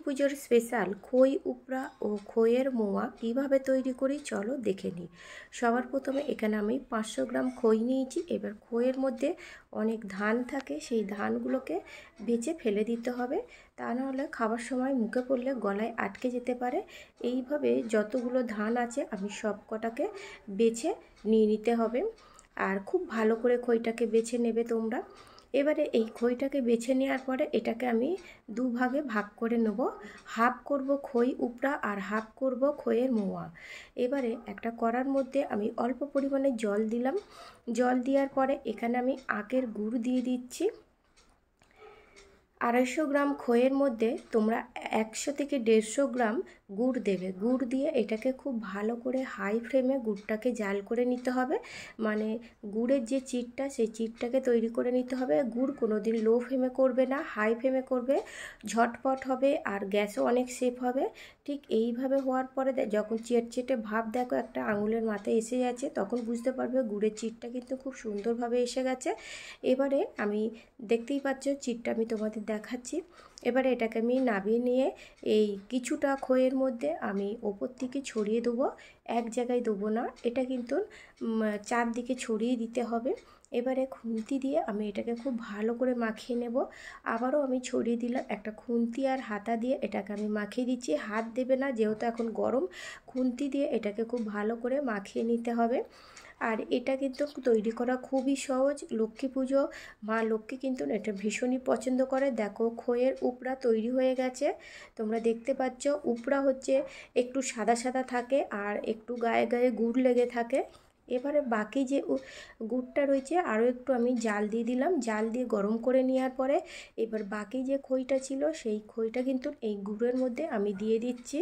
পুজোর স্পেশাল খই উপরা ও খইয়ের মোয়া কীভাবে তৈরি করি চলো দেখে নিই। সবার প্রথমে এখানে আমি 500 গ্রাম খই নিয়েছি। এবার খইয়ের মধ্যে অনেক ধান থাকে, সেই ধানগুলোকে বেছে ফেলে দিতে হবে, তা নাহলে খাবার সময় মুখে পড়লে গলায় আটকে যেতে পারে। এইভাবে যতগুলো ধান আছে আমি সব কটাকে বেছে নিয়ে নিতে হবে, আর খুব ভালো করে খইটাকে বেছে নেবে তোমরা। এবারে এই খইটাকে বেছে নেওয়ার পরে এটাকে আমি দুভাগে ভাগ করে নেব। হাফ করব খই উপরা আর হাফ করব খইয়ের মোয়া। এবারে একটা কড়ার মধ্যে আমি অল্প পরিমাণে জল দিলাম। জল দেওয়ার পরে এখানে আমি আখের গুড় দিয়ে দিচ্ছি। 250 গ্রাম খইয়ের মধ্যে তোমরা 100 থেকে 150 গ্রাম গুড় দেবে। গুড় দিয়ে এটাকে খুব ভালো করে হাই ফ্লেমে গুড়টাকে জাল করে নিতে হবে, মানে গুড়ের যে চিটটা সেই চিটটাকে তৈরি করে নিতে হবে। গুড় কোনো দিন লো ফ্লেমে করবে না, হাই ফ্লেমে করবে, ঝটপট হবে আর গ্যাসও অনেক সেফ হবে। ঠিক এইভাবে হওয়ার পরে যখন চেটচেটে ভাব দেখো একটা আঙুলের মাথায় এসে যাচ্ছে, তখন বুঝতে পারবে গুড়ের চিটটা কিন্তু খুব সুন্দরভাবে এসে গেছে। এবারে আমি দেখতেই পাচ্ছ চিটটা আমি তোমাদের দেখাচ্ছি। এবারে এটাকে আমি নামিয়ে নিয়ে এই কিছুটা খইয়ের মধ্যে আমি ওপর থেকে ছড়িয়ে দেবো, এক জায়গায় দেবো না, এটা কিন্তু চারদিকে ছড়িয়ে দিতে হবে। এবারে খুন্তি দিয়ে আমি এটাকে খুব ভালো করে মাখিয়ে নেব। আবারও আমি ছড়িয়ে দিলাম, একটা খুন্তি আর হাতা দিয়ে এটাকে আমি মাখিয়ে দিচ্ছি। হাত দেবে না, যেহেতু এখন গরম, খুন্তি দিয়ে এটাকে খুব ভালো করে মাখিয়ে নিতে হবে। আর এটা কিন্তু তৈরি করা খুবই সহজ। লক্ষ্মী পুজো, মা লক্ষ্মী কিন্তু এটা ভীষণই পছন্দ করে। দেখো খইয়ের উপরা তৈরি হয়ে গেছে, তোমরা দেখতে পাচ্ছ। উপরা হচ্ছে একটু সাদা সাদা থাকে আর একটু গায়ে গায়ে গুড় লেগে থাকে। এবারে বাকি যে গুড়টা রয়েছে আরও একটু আমি জাল দিয়ে দিলাম। জাল দিয়ে গরম করে নেওয়ার পরে এবার বাকি যে খইটা ছিল সেই খইটা কিন্তু এই গুড়ের মধ্যে আমি দিয়ে দিচ্ছি।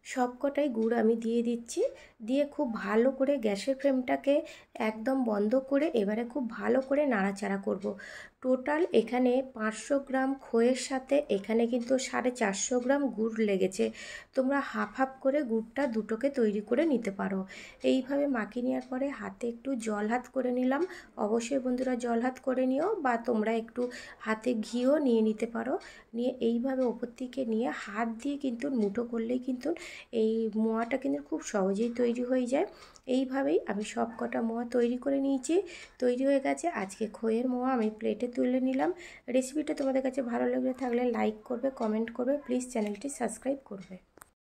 সব কটাই গুড় আমি দিয়ে দিচ্ছি। দিয়ে খুব ভালো করে গ্যাসের ফ্লেমটাকে একদম বন্ধ করে এবারে খুব ভালো করে নাড়াচাড়া করব। টোটাল এখানে 500 গ্রাম খইয়ের সাথে এখানে কিন্তু 450 গ্রাম গুড় লেগেছে। তোমরা হাফ হাফ করে গুড়টা দুটোকে তৈরি করে নিতে পারো। এইভাবে মাখিয়ে নেওয়ার পরে হাতে একটু জল হাত করে নিলাম। অবশ্যই বন্ধুরা জল হাত করে নিও, বা তোমরা একটু হাতে ঘিও নিয়ে নিতে পারো। নিয়ে এইভাবে ওপর থেকে নিয়ে হাত দিয়ে কিন্তু মুঠো করলেই কিন্তু এই মোয়াটা কিন্তু খুব সহজেই তৈরি হয়ে যায়। এইভাবেই আমি সব কটা মোয়া তৈরি করে নিয়েছি। তৈরি হয়ে গেছে আজকে খইয়ের মোয়া আমি প্লেটে তুলে নিলাম। রেসিপিটা তোমাদের কাছে ভালো লেগে থাকলে লাইক করবে, কমেন্ট করবে, প্লিজ চ্যানেলটি সাবস্ক্রাইব করবে।